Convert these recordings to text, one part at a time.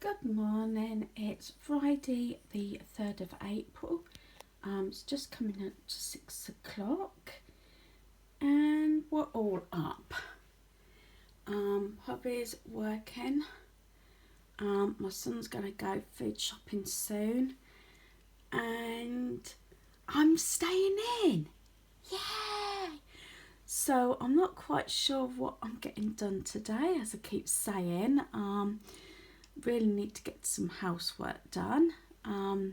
Good morning, it's Friday the 3rd of April. It's just coming up to 6 o'clock and we're all up. Hubby's working. My son's going to go food shopping soon and I'm staying in. Yay! So I'm not quite sure what I'm getting done today, as I keep saying. Really need to get some housework done,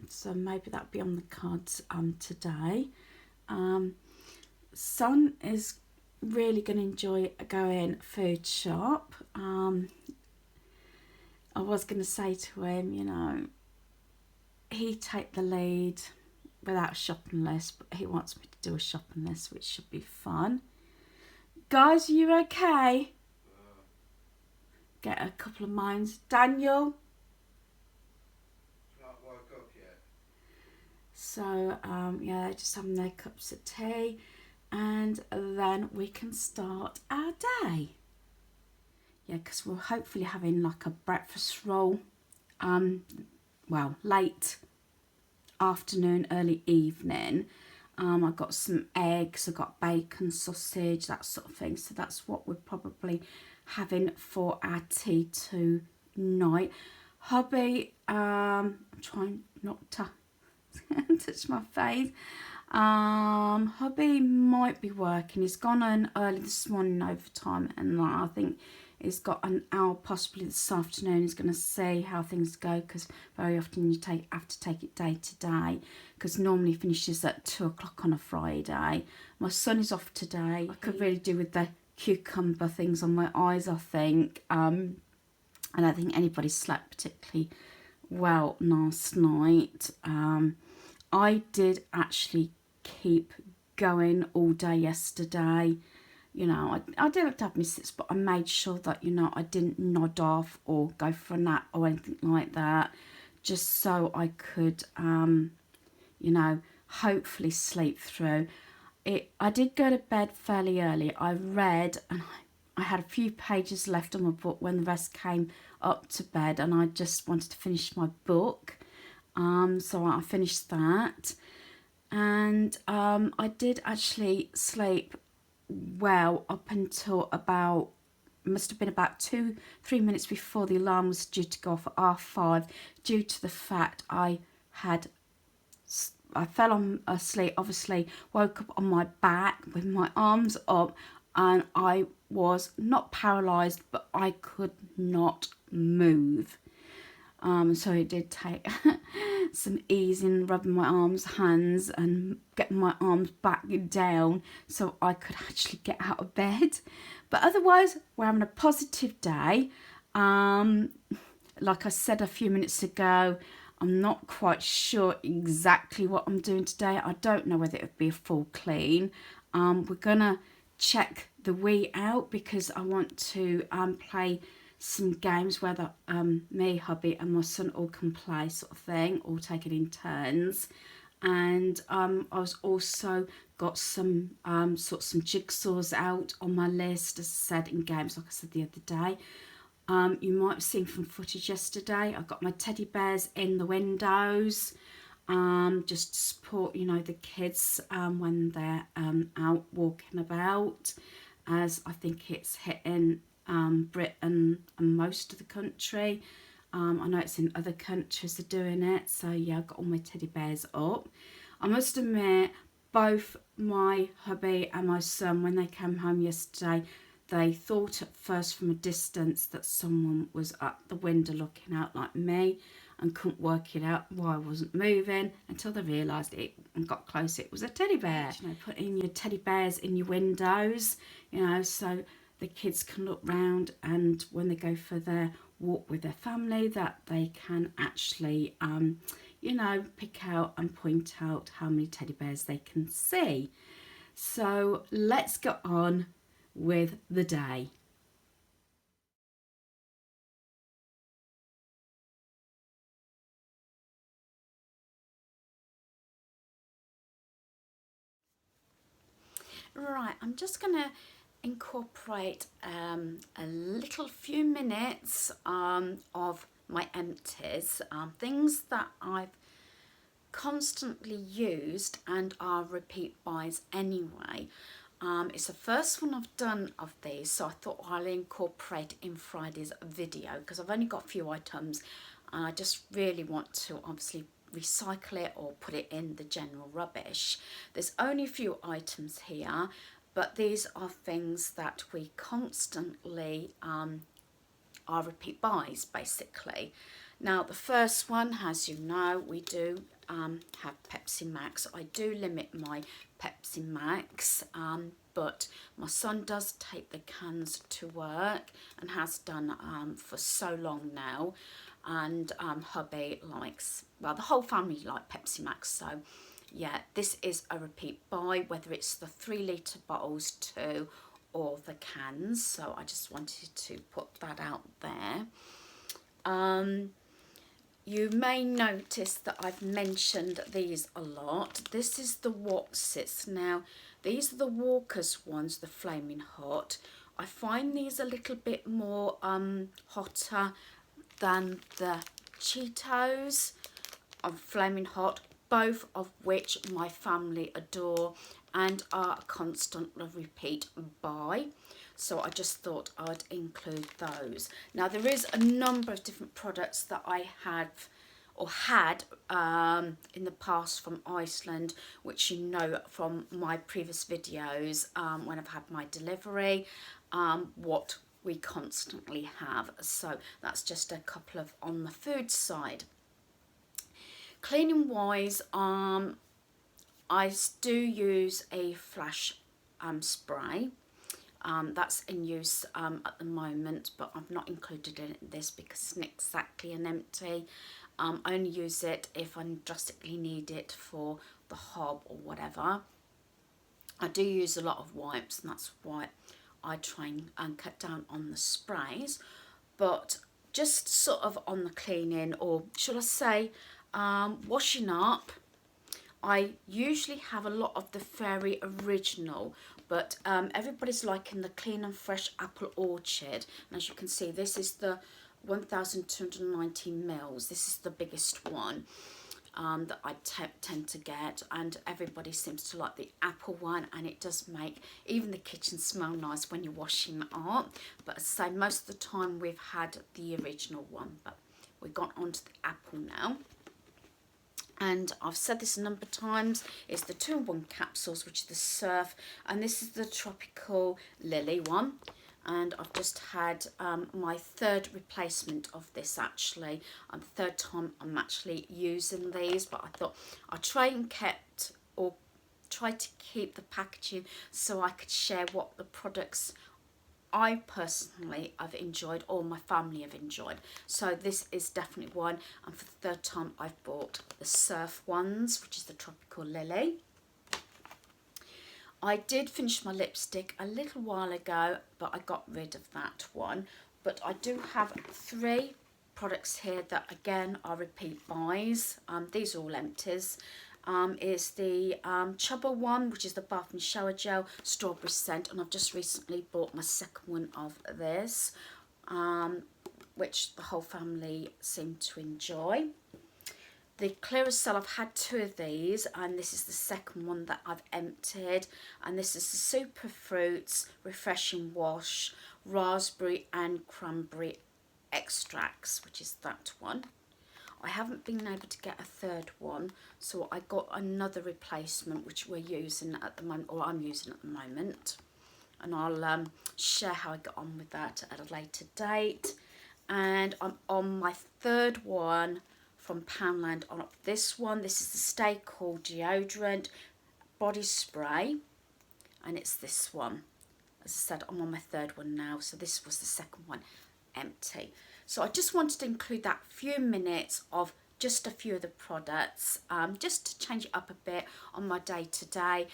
so maybe that'll be on the cards today. Son is really going to enjoy going food shop. I was going to say to him, you know, he take the lead without a shopping list, but he wants me to do a shopping list, which should be fun. Guys, are you okay? Get a couple of minds. Daniel? Not woke up yet. So, yeah, just having their cups of tea and then we can start our day. Yeah, because we're hopefully having like a breakfast roll, well, late afternoon, early evening. I've got some eggs, I've got bacon, sausage, that sort of thing. So that's what we're probably having for our tea tonight. Hubby, I'm trying not to touch my face. Hubby might be working. He's gone in early this morning overtime, and I think he's got an hour possibly this afternoon. He's going to see how things go, because very often you have to take it day to day, because normally finishes at 2 o'clock on a Friday. My son is off today. I could really do with the cucumber things on my eyes, I think. I don't think anybody slept particularly well last night. I did actually keep going all day yesterday. You know, I did have to have my sits, but I made sure that, you know, I didn't nod off or go for a nap or anything like that, just so I could, you know, hopefully sleep through it. I did go to bed fairly early. I read, and I had a few pages left on my book when the rest came up to bed, and I just wanted to finish my book. So I finished that, and I did actually sleep well up until about, must have been about 2-3 minutes before the alarm was due to go off at half 5, due to the fact I fell on asleep, obviously woke up on my back with my arms up, and I was not paralysed, but I could not move. So it did take some easing, rubbing my arms, hands, and getting my arms back down so I could actually get out of bed. But otherwise, we're having a positive day. Like I said a few minutes ago, I'm not quite sure exactly what I'm doing today. I don't know whether it would be a full clean. We're going to check the Wii out, because I want to play some games where me, hubby and my son all can play, sort of thing, all take it in turns. And I was also got some some jigsaws out on my list, as I said, in games, like I said the other day. You might have seen from footage yesterday, I got my teddy bears in the windows, just to support, you know, the kids when they're out walking about, as I think it's hitting Britain and most of the country. I know it's in other countries are doing it, so yeah, I've got all my teddy bears up. I must admit, both my hubby and my son, when they came home yesterday, they thought at first from a distance that someone was at the window looking out like me, and couldn't work it out why I wasn't moving, until they realised it and got close. It was a teddy bear. You know, putting your teddy bears in your windows, you know, so the kids can look round, and when they go for their walk with their family, that they can actually, you know, pick out and point out how many teddy bears they can see. So let's get on with the day. Right, I'm just going to incorporate a little few minutes of my empties, things that I've constantly used and are repeat buys anyway. It's the first one I've done of these, so I thought I'll incorporate in Friday's video because I've only got a few items and I just really want to obviously recycle it or put it in the general rubbish. There's only a few items here, but these are things that we constantly are repeat buys basically. Now the first one, as you know, we do have Pepsi Max. I do limit my Pepsi Max, but my son does take the cans to work and has done for so long now, and hubby likes, well, the whole family like Pepsi Max, so yeah, this is a repeat buy, whether it's the 3-litre bottles too or the cans, so I just wanted to put that out there. You may notice that I've mentioned these a lot. This is the Watsits. Now, these are the Walker's ones, the Flaming Hot. I find these a little bit more hotter than the Cheetos of Flaming Hot, both of which my family adore and are a constant repeat buy. So I just thought I'd include those. Now there is a number of different products that I have or had in the past from Iceland, which you know from my previous videos when I've had my delivery, what we constantly have. So that's just a couple of on the food side. Cleaning wise, I do use a flash spray. That's in use at the moment, but I've not included in this because it's not exactly an empty. I only use it if I drastically need it for the hob or whatever. I do use a lot of wipes, and that's why I try and cut down on the sprays. But just sort of on the cleaning, or should I say washing up, I usually have a lot of the Fairy Original, but everybody's liking the Clean and Fresh Apple Orchard. And as you can see, this is the 1,290 mils. This is the biggest one that I tend to get, and everybody seems to like the apple one, and it does make even the kitchen smell nice when you're washing up. But as I say, most of the time we've had the original one, but we've gone on to the apple now. And I've said this a number of times, it's the 2-in-1 capsules, which is the Surf, and this is the Tropical Lily one. And I've just had my third replacement of this actually. The third time I'm actually using these, but I thought I'd try to keep the packaging so I could share what the products I personally have enjoyed, or my family have enjoyed. So this is definitely one, and for the third time I've bought the Surf ones, which is the Tropical Lily. I did finish my lipstick a little while ago, but I got rid of that one. But I do have 3 products here that again are repeat buys. These are all empties. Is the Chubba one, which is the bath and shower gel strawberry scent, and I've just recently bought my second one of this, which the whole family seem to enjoy. The Clearasil, I've had 2 of these, and this is the second one that I've emptied, and this is the Super Fruits Refreshing Wash Raspberry and Cranberry Extracts, which is that one. I haven't been able to get a third one, so I got another replacement which we're using at the moment, or I'm using at the moment, and I'll share how I got on with that at a later date. And I'm on my third one from Poundland on up this one. This is the Stay Cool deodorant body spray, and it's this one. As I said, I'm on my third one now, so this was the second one empty. So I just wanted to include that few minutes of just a few of the products, just to change it up a bit on my day-to-day,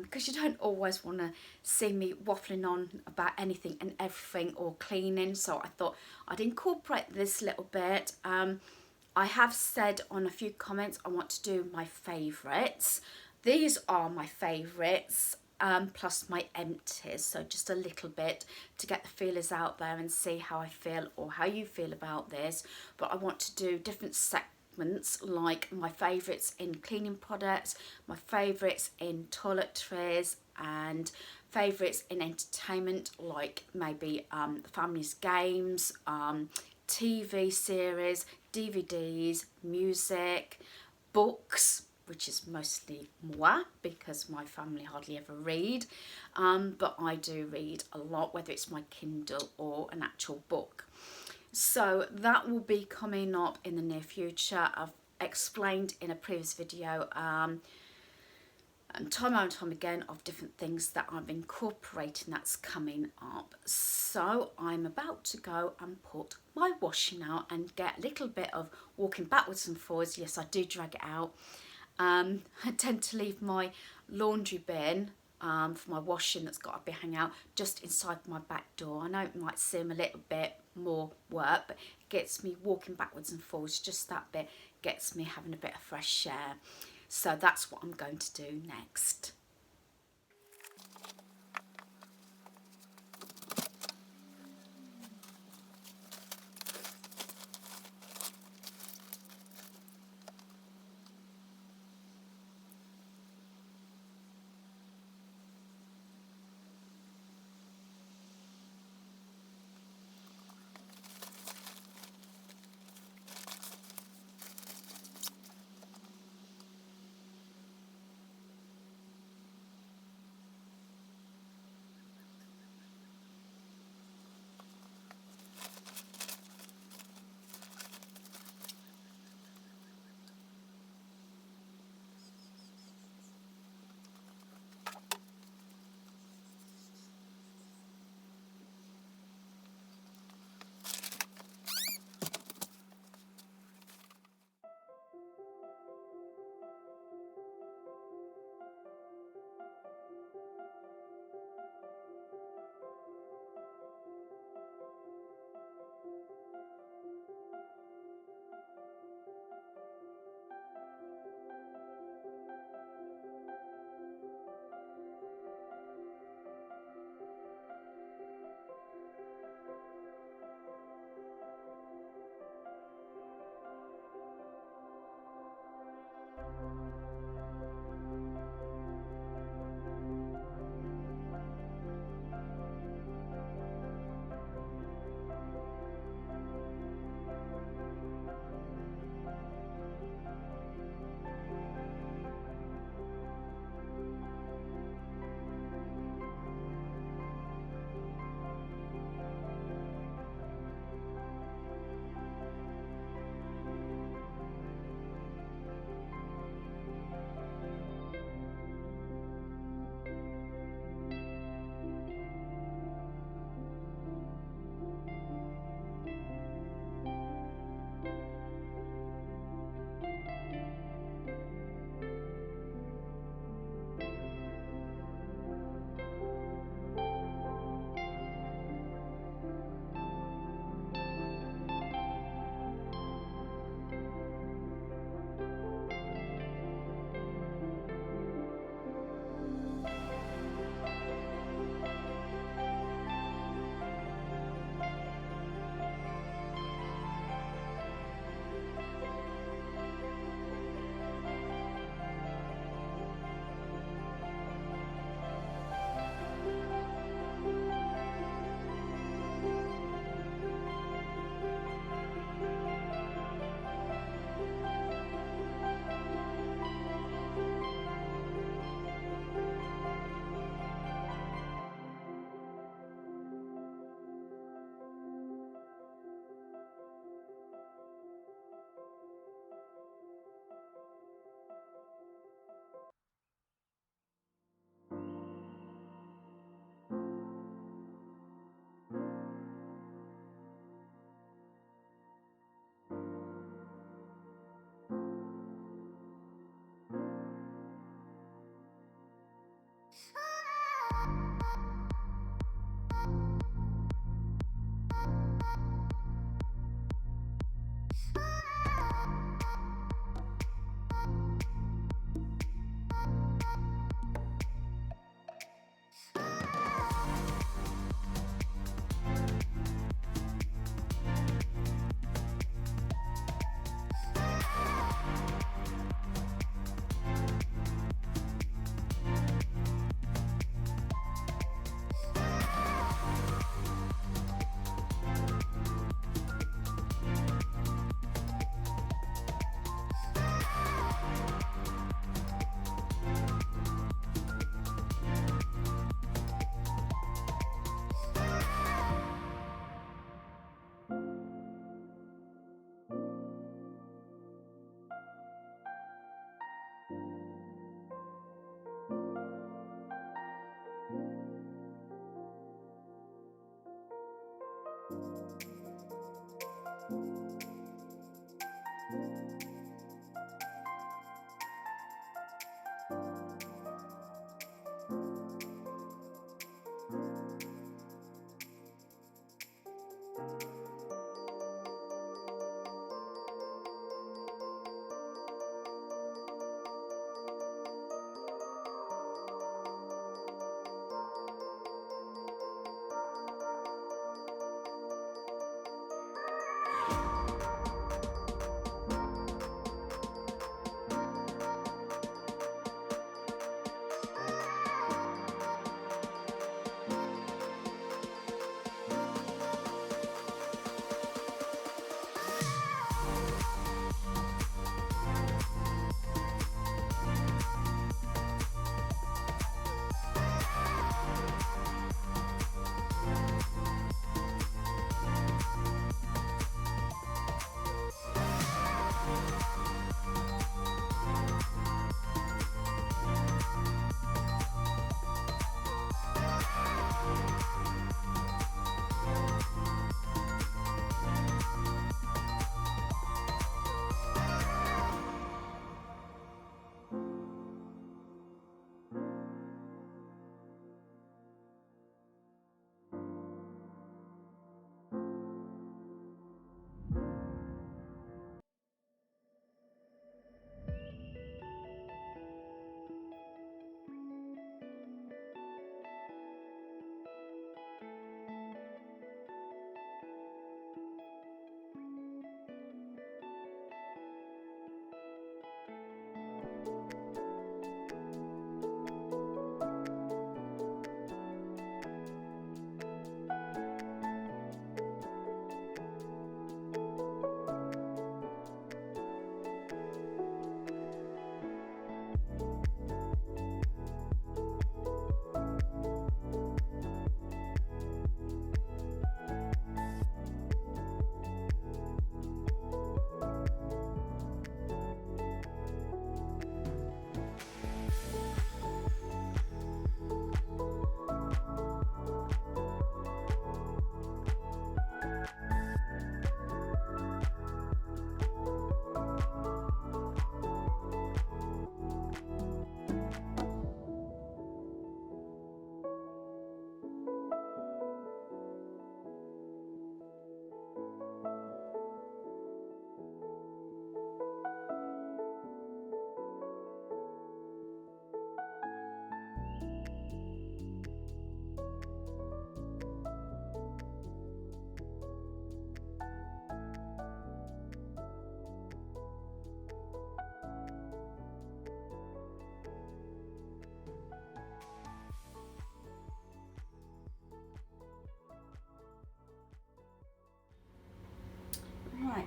because you don't always want to see me waffling on about anything and everything or cleaning, so I thought I'd incorporate this little bit. I have said on a few comments I want to do my favourites. These are my favourites. plus my empties, so just a little bit to get the feelers out there and see how I feel or how you feel about this. But I want to do different segments, like my favourites in cleaning products, my favourites in toiletries, and favourites in entertainment, like maybe the family's games, TV series, DVDs, music, books, which is mostly moi because my family hardly ever read, but I do read a lot, whether it's my Kindle or an actual book. So that will be coming up in the near future. I've explained in a previous video and time and time again of different things that I'm incorporating that's coming up. So I'm about to go and put my washing out and get a little bit of walking backwards and forwards. Yes, I do drag it out. I tend to leave my laundry bin for my washing that's got to be hung out just inside my back door. I know it might seem a little bit more work, but it gets me walking backwards and forwards. Just that bit gets me having a bit of fresh air. So that's what I'm going to do next.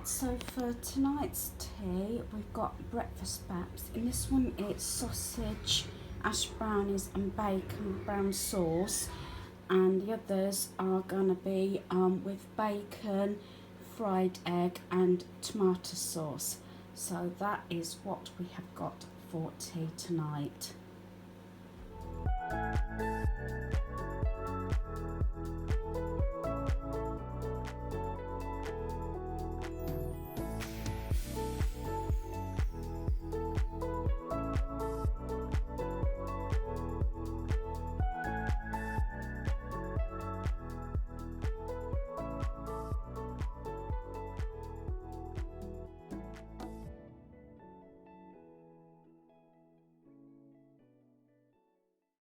Right, so for tonight's tea, we've got breakfast baps. In this one, it's sausage, ash brownies, and bacon brown sauce. And the others are gonna be with bacon, fried egg, and tomato sauce. So that is what we have got for tea tonight.